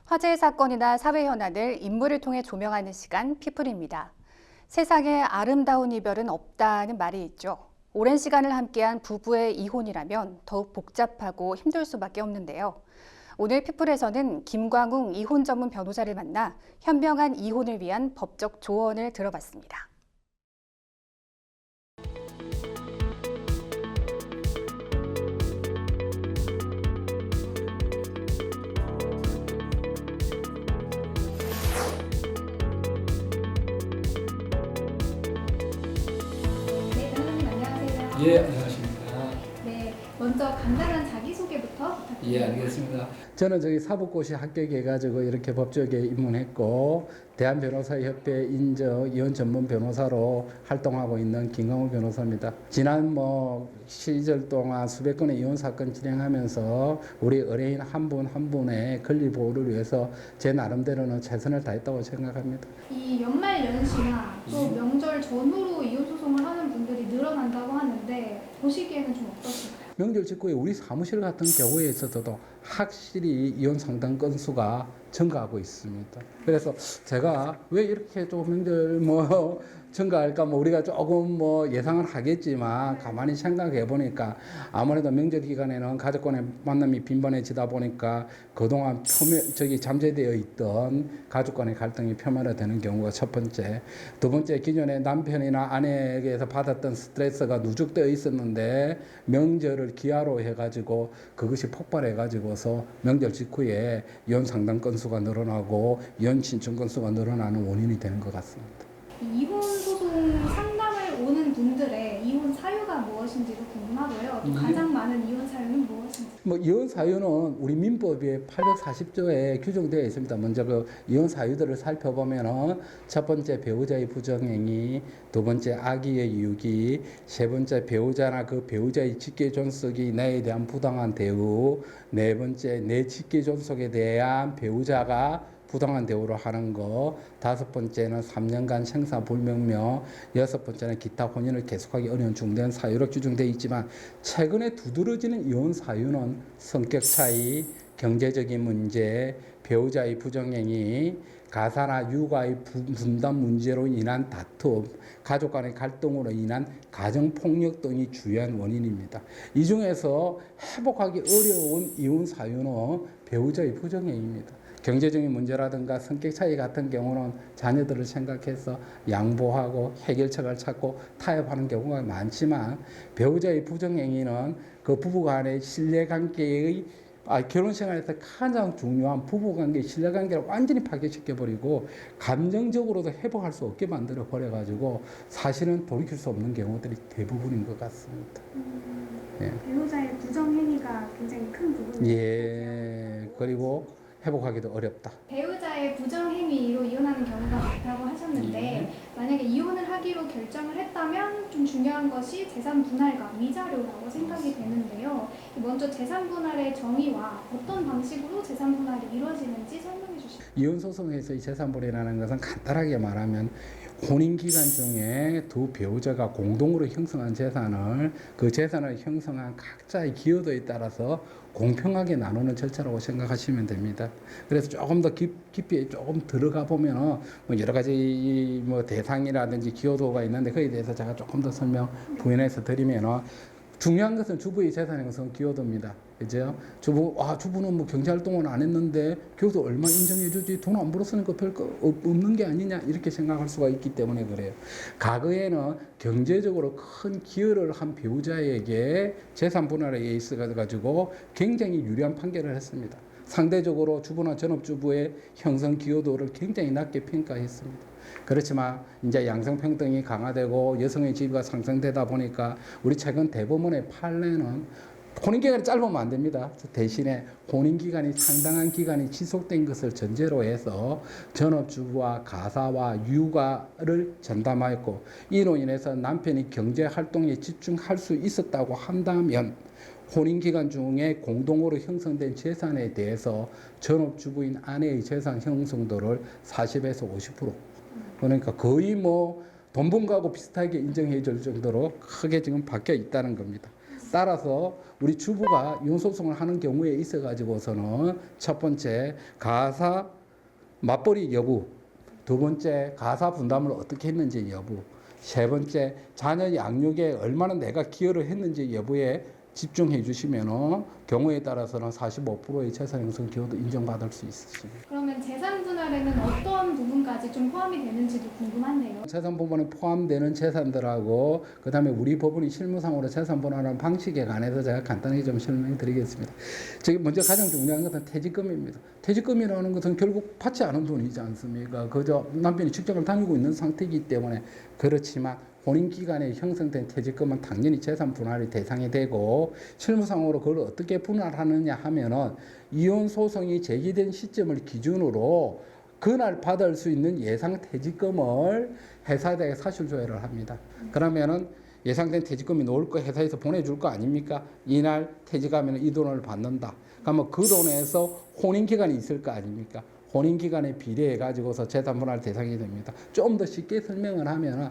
화제의 사건이나 사회 현안을 인물을 통해 조명하는 시간 피플입니다. 세상에 아름다운 이별은 없다는 말이 있죠. 오랜 시간을 함께한 부부의 이혼이라면 더욱 복잡하고 힘들 수밖에 없는데요. 오늘 피플에서는 김광웅 이혼 전문 변호사를 만나 현명한 이혼을 위한 법적 조언을 들어봤습니다. 네, 변호사님 안녕하세요. 예, 안녕하십니까. 네, 먼저 간단한 자기소개부터 부탁드립니다. 예, 알겠습니다. 저는 저기 사법고시 합격해가지고 이렇게 법조계에 입문했고, 대한변호사협회 인정 이혼 전문 변호사로 활동하고 있는 김광웅 변호사입니다. 지난 시절 동안 수백 건의 이혼 사건 진행하면서 우리 의뢰인 한 분 한 분의 권리 보호를 위해서 제 나름대로는 최선을 다했다고 생각합니다. 이 연말 연시나 또 명절 전후로 이혼 소송을 하는 분들이 늘어난다고 하는데 보시기에는 좀 어떠신가요? 명절 직후에 우리 사무실 같은 경우에 있어서도 확실히 이혼 상담 건수가 증가하고 있습니다. 그래서 제가 왜 이렇게 좀 명절 증가할까 우리가 조금 예상을 하겠지만 가만히 생각해 보니까 아무래도 명절 기간에는 가족 간의 만남이 빈번해지다 보니까 그동안 잠재되어 있던 가족 간의 갈등이 표면화되는 경우가 첫 번째. 두 번째, 기존에 남편이나 아내에게서 받았던 스트레스가 누적되어 있었는데 명절을 기하로 해가지고 그것이 폭발해가지고서 명절 직후에 이혼 상담 건수가 늘어나고 이혼 신청 건수가 늘어나는 원인이 되는 것 같습니다. 이혼 소송 상담을 오는 분들의 이혼 사유가 무엇인지도 궁금하고요. 또 가장 많은 이혼 사유는 무엇인지. 이혼 사유는 우리 민법에 840조에 규정되어 있습니다. 먼저 그 이혼 사유들을 살펴보면은 첫 번째 배우자의 부정행위, 두 번째 악의의 유기, 세 번째 배우자나 그 배우자의 직계 존속이 나에 대한 부당한 대우, 네 번째 내 직계 존속에 대한 배우자가 부당한 대우를 하는 거, 다섯 번째는 3년간 생사불명명, 여섯 번째는 기타 혼인을 계속하기 어려운 중대한 사유로 규정되어 있지만 최근에 두드러지는 이혼 사유는 성격 차이, 경제적인 문제, 배우자의 부정행위, 가사나 육아의 분담 문제로 인한 다툼, 가족 간의 갈등으로 인한 가정폭력 등이 주요한 원인입니다. 이 중에서 회복하기 어려운 이혼 사유는 배우자의 부정행위입니다. 경제적인 문제라든가 성격 차이 같은 경우는 자녀들을 생각해서 양보하고 해결책을 찾고 타협하는 경우가 많지만 배우자의 부정행위는 그 부부간의 신뢰관계의 결혼 생활에서 가장 중요한 부부관계, 신뢰관계를 완전히 파괴시켜버리고 감정적으로도 회복할 수 없게 만들어 버려가지고 사실은 돌이킬 수 없는 경우들이 대부분인 것 같습니다. 예. 배우자의 부정행위가 굉장히 큰 부분이죠. 예, 그리고 회복하기도 어렵다. 배우자의 부정행위로 이혼하는 경우가 많다고 하셨는데 만약에 이혼을 하기로 결정을 했다면 좀 중요한 것이 재산 분할과 위자료라고 생각이 되는데요. 먼저 재산 분할의 정의와 어떤 방식으로 재산 분할이 이루어지는지 설명해 주시죠. 이혼 소송에서의 재산 분할이라는 것은 간단하게 말하면 혼인 기간 중에 두 배우자가 공동으로 형성한 재산을 그 재산을 형성한 각자의 기여도에 따라서 공평하게 나누는 절차라고 생각하시면 됩니다. 그래서 조금 더 깊이 조금 들어가 보면 여러 가지 대상이라든지 기여도가 있는데 그에 대해서 제가 조금 더 설명 부연해서 드리면 중요한 것은 주부의 재산의 것은 기여도입니다. 그죠? 주부는 경제활동은 안 했는데 기여도 얼마 인정해주지 돈 안 벌었으니까 별거 없는 게 아니냐 이렇게 생각할 수가 있기 때문에 그래요. 과거에는 경제적으로 큰 기여를 한 배우자에게 재산 분할에 있어가지고 굉장히 유리한 판결을 했습니다. 상대적으로 주부나 전업주부의 형성 기여도를 굉장히 낮게 평가했습니다. 그렇지만 이제 양성평등이 강화되고 여성의 지위가 상승되다 보니까 우리 최근 대법원의 판례는 혼인기간이 짧으면 안 됩니다. 대신에 혼인기간이 상당한 기간이 지속된 것을 전제로 해서 전업주부와 가사와 육아를 전담하였고 이로 인해서 남편이 경제활동에 집중할 수 있었다고 한다면 혼인기간 중에 공동으로 형성된 재산에 대해서 전업주부인 아내의 재산 형성도를 40에서 50% 그러니까 거의 돈 번 거하고 비슷하게 인정해 줄 정도로 크게 지금 바뀌어 있다는 겁니다. 따라서 우리 주부가 이혼 소송을 하는 경우에 있어 가지고서는 첫 번째 가사 맞벌이 여부, 두 번째 가사 분담을 어떻게 했는지 여부, 세 번째 자녀 양육에 얼마나 내가 기여를 했는지 여부에 집중해 주시면은 경우에 따라서는 45%의 재산 형성 기여도 인정받을 수 있으십니다. 그러면 재산 분할에는 어떤 부분까지 좀 포함이 되는지도 궁금한데요. 재산 부분에 포함되는 재산들하고 그다음에 우리 법원이 실무상으로 재산 분할하는 방식에 관해서 제가 간단히 좀 설명드리겠습니다. 저기 먼저 가장 중요한 것은 퇴직금입니다. 퇴직금이라는 것은 결국 받지 않은 돈이지 않습니까? 그저 남편이 직장을 다니고 있는 상태이기 때문에 그렇지만 혼인 기간에 형성된 퇴직금은 당연히 재산 분할이 대상이 되고 실무상으로 그걸 어떻게 분할하느냐 하면은 이혼 소송이 제기된 시점을 기준으로 그날 받을 수 있는 예상 퇴직금을 회사에 사실조회를 합니다. 그러면은 예상된 퇴직금이 나올 거 회사에서 보내줄 거 아닙니까? 이날 퇴직하면 이 돈을 받는다. 그러면 그 돈에서 혼인 기간이 있을 거 아닙니까? 혼인 기간에 비례해 가지고서 재산 분할 대상이 됩니다. 좀 더 쉽게 설명을 하면은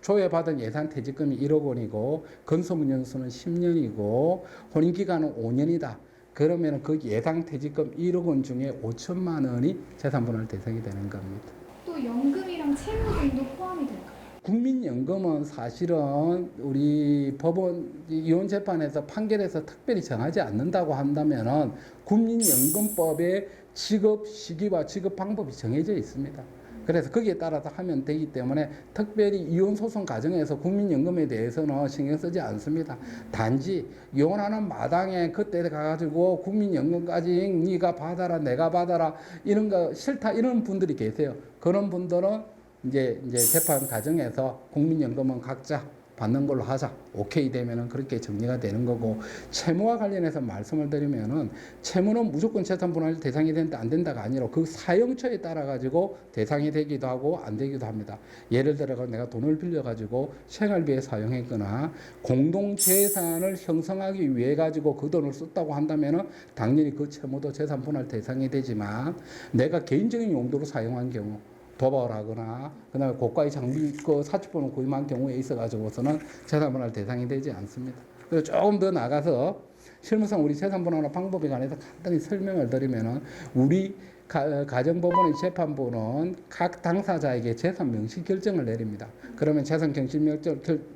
조회받은 예산 퇴직금이 1억 원이고 건소문 연수는 10년이고 혼인 기간은 5년이다. 그러면 그 예상 퇴직금 1억 원 중에 5천만 원이 재산 분할 대상이 되는 겁니다. 또 연금이랑 채무 등도 포함이 될까요? 국민연금은 사실은 우리 법원 이혼 재판에서 판결에서 특별히 정하지 않는다고 한다면은 국민연금법에 지급 시기와 지급 방법이 정해져 있습니다. 그래서 거기에 따라서 하면 되기 때문에 특별히 이혼 소송 과정에서 국민연금에 대해서는 신경 쓰지 않습니다. 단지 이혼하는 마당에 그때 가가지고 국민연금까지 네가 받아라 내가 받아라 이런 거 싫다 이런 분들이 계세요. 그런 분들은 이제 재판 과정에서 국민연금은 각자 받는 걸로 하자. 오케이 되면은 그렇게 정리가 되는 거고 채무와 관련해서 말씀을 드리면은 채무는 무조건 재산 분할 대상이 된다 안 된다가 아니라 그 사용처에 따라 가지고 대상이 되기도 하고 안 되기도 합니다. 예를 들어 내가 돈을 빌려 가지고 생활비에 사용했거나 공동 재산을 형성하기 위해 가지고 그 돈을 썼다고 한다면은 당연히 그 채무도 재산 분할 대상이 되지만 내가 개인적인 용도로 사용한 경우 도박을 하거나 그다음에 고가의 장비 그 사치품을 구입한 경우에 있어가지고서는 재산 분할 대상이 되지 않습니다. 그리고 조금 더 나가서 실무상 우리 재산 분할 방법에 관해서 간단히 설명을 드리면은 우리 가정법원의 재판부는 각 당사자에게 재산 명시 결정을 내립니다. 그러면 재산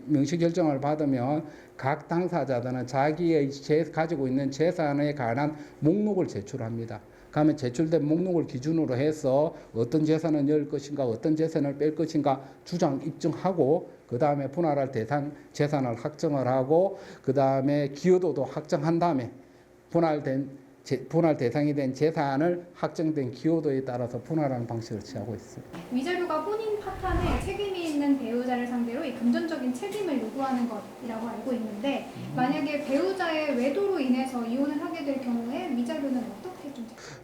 명시 결정을 받으면 각 당사자들은 자기의 가지고 있는 재산에 관한 목록을 제출합니다. 그러면 제출된 목록을 기준으로 해서 어떤 재산을 넣을 것인가 어떤 재산을 뺄 것인가 주장 입증하고 그 다음에 분할할 대상 재산을 확정을 하고 그 다음에 기여도도 확정한 다음에 분할 대상이 된 재산을 확정된 기여도에 따라서 분할하는 방식을 취하고 있습니다. 위자료가 혼인 파탄에 책임이 있는 배우자를 상대로 이 금전적인 책임을 요구하는 것이라고 알고 있는데 만약에 배우자의 외도로 인해서 이혼을 하게 될 경우에 위자료는 어떻게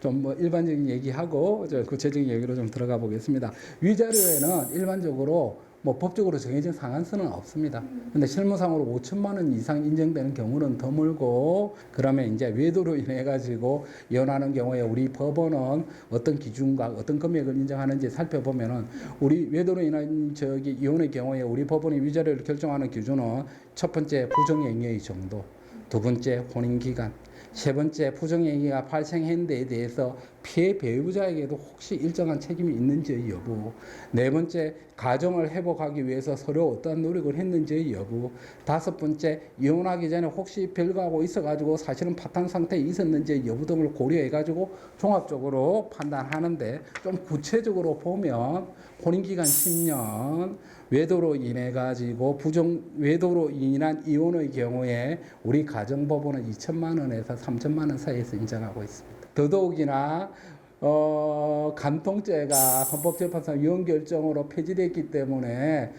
좀 뭐 일반적인 얘기하고 구체적인 얘기로 좀 들어가 보겠습니다. 위자료에는 일반적으로 뭐 법적으로 정해진 상한선은 없습니다. 근데 실무상으로 5천만 원 이상 인정되는 경우는 드물고 그러면 이제 외도로 인해 가지고 이혼하는 경우에 우리 법원은 어떤 기준과 어떤 금액을 인정하는지 살펴보면은 우리 외도로 인한 이혼의 경우에 우리 법원이 위자료를 결정하는 기준은 첫 번째 부정행위의 정도, 두 번째 혼인 기간, 세 번째 부정행위가 발생한 데에 대해서 피해 배우자에게도 혹시 일정한 책임이 있는지 여부, 네 번째 가정을 회복하기 위해서 서로 어떠한 노력을 했는지 여부, 다섯 번째 이혼하기 전에 혹시 별거하고 있어가지고 사실은 파탄 상태에 있었는지 여부 등을 고려해가지고 종합적으로 판단하는데 좀 구체적으로 보면 혼인기간 10년, 외도로 인해 가지고 외도로 인한 이혼의 경우에 우리 가정법원은 2천만 원에서 3천만 원 사이에서 인정하고 있습니다. 더더욱이나 간통죄가 헌법재판소 이혼 결정으로 폐지됐기 때문에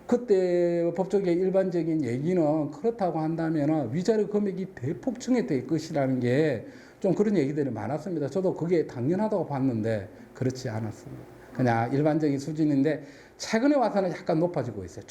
그때 법조계의 일반적인 얘기는 그렇다고 한다면 위자료 금액이 대폭 증액될 것이라는 게 좀 그런 얘기들이 많았습니다. 저도 그게 당연하다고 봤는데 그렇지 않았습니다. 그냥 일반적인 수준인데 최근에 와서는 약간 높아지고 있어요.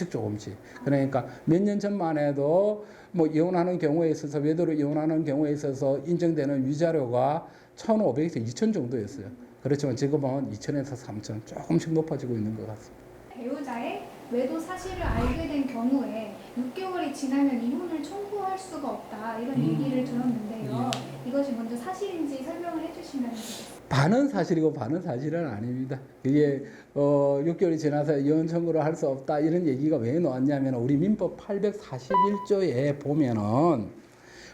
조금씩. 그러니까 몇 년 전만 해도 뭐 이혼하는 경우에 있어서 외도로 이혼하는 경우에 있어서 인정되는 위자료가 1,500에서 2,000 정도였어요. 그렇지만 지금은 2,000에서 3,000 조금씩 높아지고 있는 것 같습니다. 배우자의 외도 사실을 알게 된 경우에 6개월이 지나면 이혼을 청구할 수가 없다 이런 얘기를 들었는데요. 이것이 먼저 사실인지 설명을 해주시면 좋겠습니다. 반은 사실이고 반은 사실은 아닙니다. 이게 6개월이 지나서 이혼 청구를 할 수 없다 이런 얘기가 왜 나왔냐면 우리 민법 841조에 보면은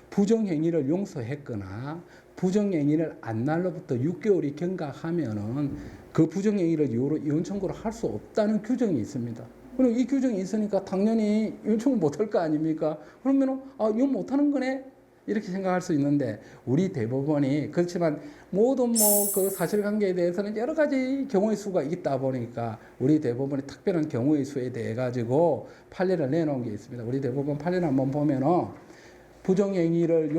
부정행위를 용서했거나 부정행위를 안 날로부터 6개월이 경과하면은 그 부정행위를 이유로 이혼 청구를 할 수 없다는 규정이 있습니다. 그럼 이 규정이 있으니까 당연히 이혼 청구 못할 거 아닙니까? 그러면은 이혼 못하는 거네. 이렇게 생각할 수 있는데 우리 대법원이 그렇지만 모든 그 사실관계에 대해서는 여러 가지 경우의 수가 있다 보니까 우리 대법원이 특별한 경우의 수에 대해 가지고 판례를 내놓은 게 있습니다. 우리 대법원 판례를 한번 보면은 부정행위를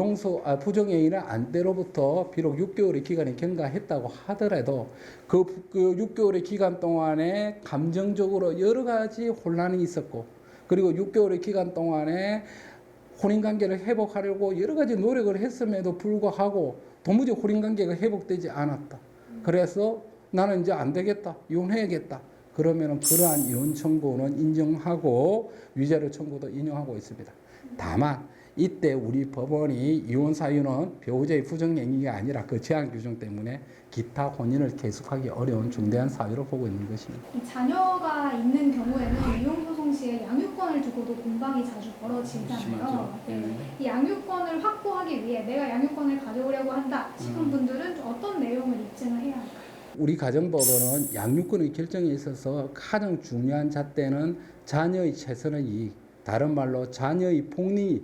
부정행위를 안 때로부터 비록 6개월의 기간이 경과했다고 하더라도 그 6개월의 기간 동안에 감정적으로 여러 가지 혼란이 있었고 그리고 6개월의 기간 동안에 혼인관계를 회복하려고 여러 가지 노력을 했음에도 불구하고 도무지 혼인관계가 회복되지 않았다. 그래서 나는 이제 안 되겠다. 이혼해야겠다. 그러면 그러한 이혼 청구는 인정하고 위자료 청구도 인정하고 있습니다. 다만 이때 우리 법원이 이혼 사유는 배우자의 부정행위가 아니라 그 제한 규정 때문에 기타 혼인을 계속하기 어려운 중대한 사유로 보고 있는 것입니다. 이 자녀가 있는 경우에는 이혼 소송 시에 양육권을 두고도 공방이 자주 벌어지잖아요. 네. 이 양육권을 확보하기 위해 내가 양육권을 가져오려고 한다 싶은 분들은 어떤 내용을 입증을 해야 할까요? 우리 가정법원은 양육권의 결정에 있어서 가장 중요한 잣대는 자녀의 최선의 이익, 다른 말로 자녀의 복리,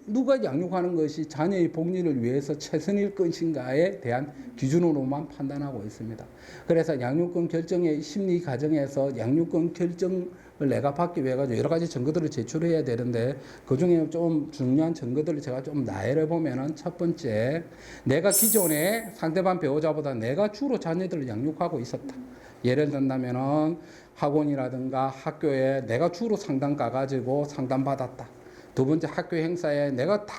누가 양육하는 것이 자녀의 복리를 위해서 최선일 것인가에 대한 기준으로만 판단하고 있습니다. 그래서 양육권 결정의 심리 과정에서 양육권 결정을 내가 받기 위해 가지고 여러 가지 증거들을 제출해야 되는데 그 중에 좀 중요한 증거들을 제가 좀 나열해 보면은 첫 번째, 내가 기존에 상대방 배우자보다 내가 주로 자녀들을 양육하고 있었다. 예를 든다면은 학원이라든가 학교에 내가 주로 상담 가가지고 상담 받았다. 두 번째, 학교 행사에 내가 다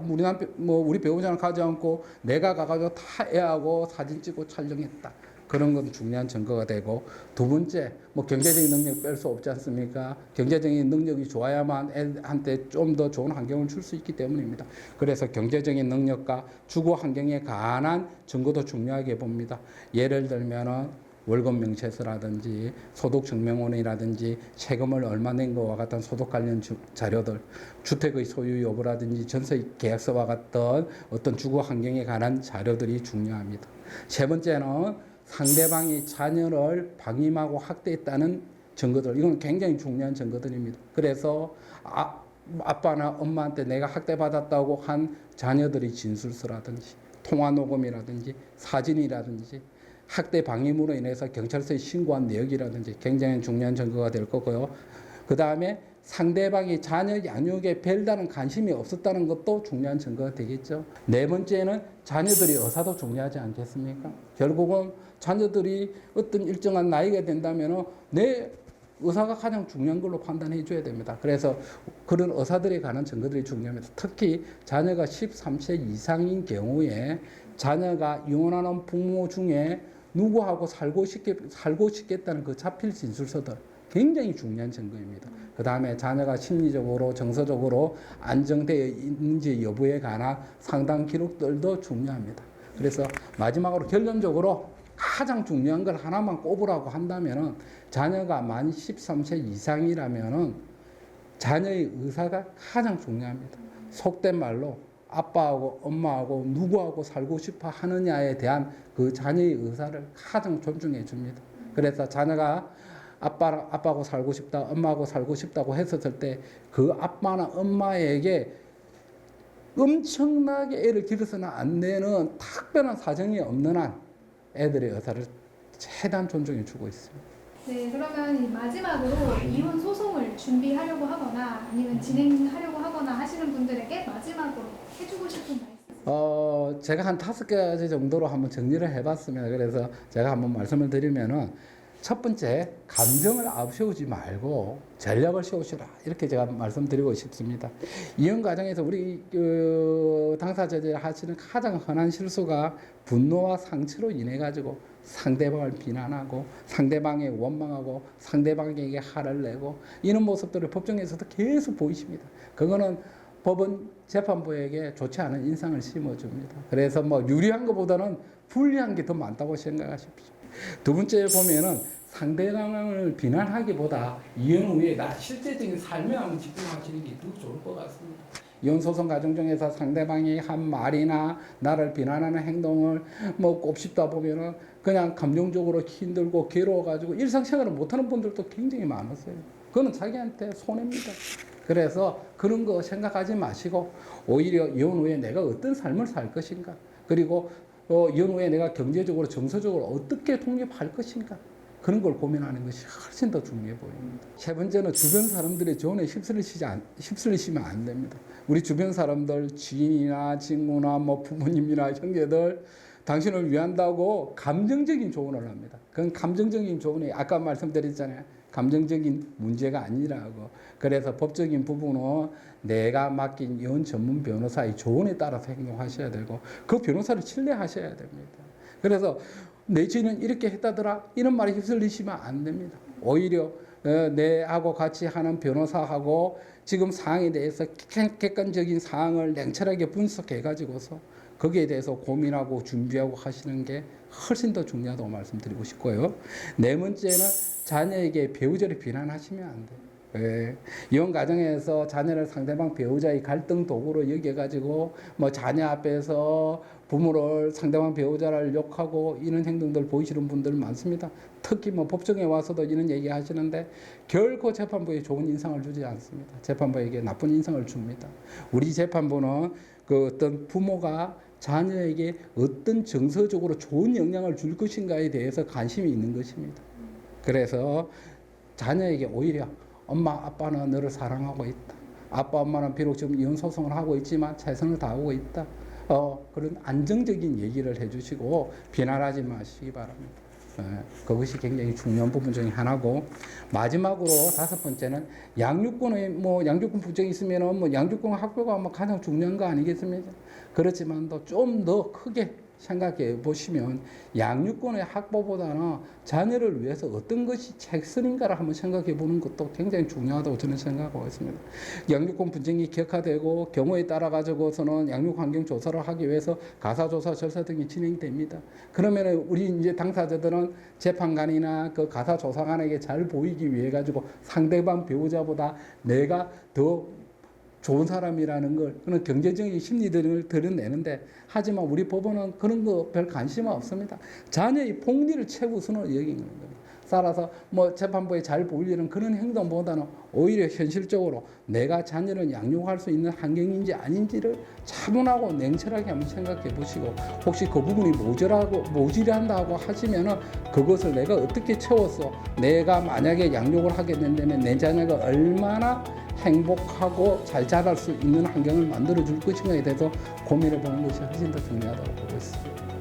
우리 배우자는 가지 않고 내가 가가지고 다 애하고 사진 찍고 촬영했다. 그런 건 중요한 증거가 되고, 두 번째, 경제적인 능력 뺄 수 없지 않습니까? 경제적인 능력이 좋아야만 애한테 좀 더 좋은 환경을 줄 수 있기 때문입니다. 그래서 경제적인 능력과 주거 환경에 관한 증거도 중요하게 봅니다. 예를 들면은 월급 명세서라든지 소득증명원이라든지 세금을 얼마 낸 것과 같은 소득 관련 자료들, 주택의 소유 여부라든지 전세 계약서와 같은 어떤 주거 환경에 관한 자료들이 중요합니다. 세 번째는 상대방이 자녀를 방임하고 학대했다는 증거들, 이건 굉장히 중요한 증거들입니다. 그래서 아빠나 엄마한테 내가 학대받았다고 한 자녀들의 진술서라든지 통화녹음이라든지 사진이라든지 학대 방임으로 인해서 경찰서에 신고한 내역이라든지 굉장히 중요한 증거가 될 거고요. 그 다음에 상대방이 자녀 양육에 별다른 관심이 없었다는 것도 중요한 증거가 되겠죠. 네 번째는 자녀들의 의사도 중요하지 않겠습니까? 결국은 자녀들이 어떤 일정한 나이가 된다면 내 의사가 가장 중요한 걸로 판단해 줘야 됩니다. 그래서 그런 의사들에 관한 증거들이 중요합니다. 특히 자녀가 13세 이상인 경우에 자녀가 이혼하는 부모 중에 누구하고 살고 싶겠다는 그 자필 진술서들 굉장히 중요한 증거입니다. 그 다음에 자녀가 심리적으로 정서적으로 안정되어 있는지 여부에 관한 상담 기록들도 중요합니다. 그래서 마지막으로 결론적으로 가장 중요한 걸 하나만 꼽으라고 한다면은 자녀가 만 13세 이상이라면은 자녀의 의사가 가장 중요합니다. 속된 말로 아빠하고 엄마하고 누구하고 살고 싶어 하느냐에 대한 그 자녀의 의사를 가장 존중해 줍니다. 그래서 자녀가 아빠하고 살고 싶다, 엄마하고 살고 싶다고 했었을 때 그 아빠나 엄마에게 엄청나게 애를 기르서는 안 되는 특별한 사정이 없는 한 애들의 의사를 최대한 존중해 주고 있습니다. 네, 그러면 마지막으로 이혼 소송을 준비하려고 하거나 아니면 진행하려고 하거나 하시는 분들에게 마지막으로 해주고 싶은 말씀. 제가 한 5가지 정도로 한번 정리를 해봤습니다. 그래서 제가 한번 말씀을 드리면은 첫 번째, 감정을 앞세우지 말고 전략을 세우시라. 이렇게 제가 말씀드리고 싶습니다. 이혼 과정에서 우리 당사자들이 하시는 가장 흔한 실수가 분노와 상처로 인해 가지고 상대방을 비난하고 상대방에 원망하고 상대방에게 화를 내고 이런 모습들을 법정에서도 계속 보이십니다. 그거는 법원 재판부에게 좋지 않은 인상을 심어줍니다. 그래서 뭐 유리한 것보다는 불리한 게 더 많다고 생각하십시오. 두 번째 보면은 상대방을 비난하기보다 이혼 후에 나 실제적인 삶에 한번 집중하시는 게 더 좋을 것 같습니다. 이혼 소송 과정 중에서 상대방이 한 말이나 나를 비난하는 행동을 뭐 곱씹다 보면은 그냥 감정적으로 힘들고 괴로워가지고 일상생활을 못하는 분들도 굉장히 많았어요. 그거는 자기한테 손해입니다. 그래서 그런 거 생각하지 마시고 오히려 이혼 후에 내가 어떤 삶을 살 것인가, 그리고 이혼 후에 내가 경제적으로 정서적으로 어떻게 독립할 것인가, 그런 걸 고민하는 것이 훨씬 더 중요해 보입니다. 세 번째는 주변 사람들의 조언에 휩쓸리시면 안 됩니다. 우리 주변 사람들, 지인이나 친구나 뭐 부모님이나 형제들 당신을 위한다고 감정적인 조언을 합니다. 그건 감정적인 조언이 아까 말씀드렸잖아요. 감정적인 문제가 아니라고. 그래서 법적인 부분은 내가 맡긴 이혼 전문 변호사의 조언에 따라서 행동하셔야 되고 그 변호사를 신뢰하셔야 됩니다. 그래서 내 지인은 이렇게 했다더라 이런 말에 휩쓸리시면 안 됩니다. 오히려 내하고 같이 하는 변호사하고 지금 사항에 대해서 객관적인 사항을 냉철하게 분석해 가지고서 거기에 대해서 고민하고 준비하고 하시는 게 훨씬 더 중요하다고 말씀드리고 싶고요. 네 번째는 자녀에게 배우자를 비난하시면 안 돼요. 예. 이혼 과정에서 자녀를 상대방 배우자의 갈등 도구로 여겨가지고 뭐 자녀 앞에서 부모를 상대방 배우자를 욕하고 이런 행동들 보이시는 분들 많습니다. 특히 뭐 법정에 와서도 이런 얘기 하시는데 결코 재판부에 좋은 인상을 주지 않습니다. 재판부에게 나쁜 인상을 줍니다. 우리 재판부는 그 어떤 부모가 자녀에게 어떤 정서적으로 좋은 영향을 줄 것인가에 대해서 관심이 있는 것입니다. 그래서 자녀에게 오히려 엄마 아빠는 너를 사랑하고 있다. 아빠 엄마는 비록 지금 이혼 소송을 하고 있지만 최선을 다하고 있다. 그런 안정적인 얘기를 해주시고 비난하지 마시기 바랍니다. 그것이 굉장히 중요한 부분 중에 하나고, 마지막으로 다섯 번째는 양육권의 양육권 부정이 있으면은 양육권 확보가 가장 중요한 거 아니겠습니까? 그렇지만도 좀 더 크게 생각해 보시면 양육권의 확보보다는 자녀를 위해서 어떤 것이 최선인가를 한번 생각해 보는 것도 굉장히 중요하다고 저는 생각하고 있습니다. 양육권 분쟁이 격화되고 경우에 따라 가지고서는 양육 환경 조사를 하기 위해서 가사 조사 절차 등이 진행됩니다. 그러면 우리 이제 당사자들은 재판관이나 그 가사 조사관에게 잘 보이기 위해 가지고 상대방 배우자보다 내가 더 좋은 사람이라는 걸, 그런 경제적인 심리들을 드러내는데, 하지만 우리 법원은 그런 거 별 관심 없습니다. 자녀의 복리를 최우선으로 여기는 겁니다. 따라서 재판부에 잘 보이려는 그런 행동보다는 오히려 현실적으로 내가 자녀를 양육할 수 있는 환경인지 아닌지를 차분하고 냉철하게 한번 생각해 보시고, 혹시 그 부분이 모자란다고 하시면은 그것을 내가 어떻게 채웠어? 내가 만약에 양육을 하게 된다면 내 자녀가 얼마나 행복하고 잘 자랄 수 있는 환경을 만들어 줄 것인가에 대해서 고민해 보는 것이 훨씬 더 중요하다고 보고 있습니다.